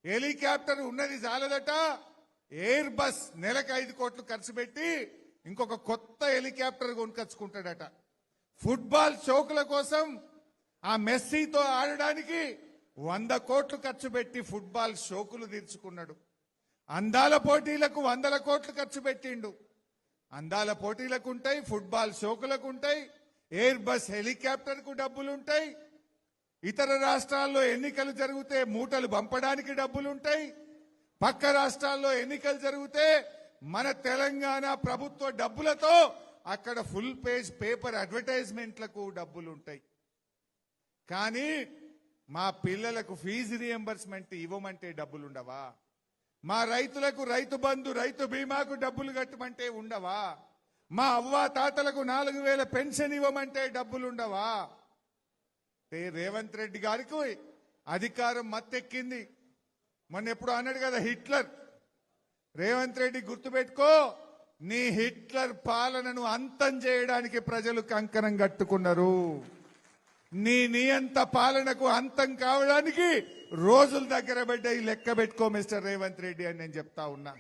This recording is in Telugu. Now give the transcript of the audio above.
హెలికాప్టర్ ఉన్నది చాలదట, ఎయిర్ బస్ నెలకు 5 కోట్లు ఖర్చు పెట్టి ఇంకొక కొత్త హెలికాప్టర్ కొనుకొచ్చుకుంటాడట. ఫుట్బాల్ షోకుల కోసం ఆ మెస్సీతో ఆడడానికి 100 కోట్లు ఖర్చు పెట్టి ఫుట్బాల్ షోకులు తీర్చుకున్నాడు. అందాల పోటీలకు 100 కోట్లు ఖర్చు పెట్టిండు. అందాల పోటీలకు ఉంటాయి, ఫుట్బాల్ షోకులకు ఉంటాయి, ఎయిర్ బస్ హెలికాప్టర్ కు డబ్బులుంటాయి, ఇతర రాష్ట్రాల్లో ఎన్నికలు జరిగితే మూటలు పంపడానికి డబ్బులుంటాయి, పక్క రాష్ట్రాల్లో ఎన్నికలు జరిగితే మన తెలంగాణ ప్రభుత్వ డబ్బులతో అక్కడ ఫుల్ పేజ్ పేపర్ అడ్వర్టైజ్మెంట్లకు డబ్బులుంటాయి. కానీ మా పిల్లలకు ఫీజు రియంబర్స్మెంట్ ఇవ్వమంటే డబ్బులుండవా? మా రైతులకు రైతు బంధు రైతు బీమాకు డబ్బులు కట్టమంటే ఉండవా? మా అవ్వ తాతలకు 4000 పెన్షన్ ఇవ్వమంటే డబ్బులుండవా? రేవంత్ రెడ్డి గారికి అధికారం మత్తెక్కింది. మొన్న ఎప్పుడు అన్నాడు కదా హిట్లర్. రేవంత్ రెడ్డి గుర్తుపెట్టుకో, నీ హిట్లర్ పాలనను అంతం చేయడానికి ప్రజలు కంకణం కట్టుకున్నారు. నీ నియంత పాలనకు అంతం కావడానికి రోజుల దగ్గర పడ్డాయి. లెక్క పెట్టుకో మిస్టర్ రేవంత్ రెడ్డి అని నేను చెప్తా ఉన్నా.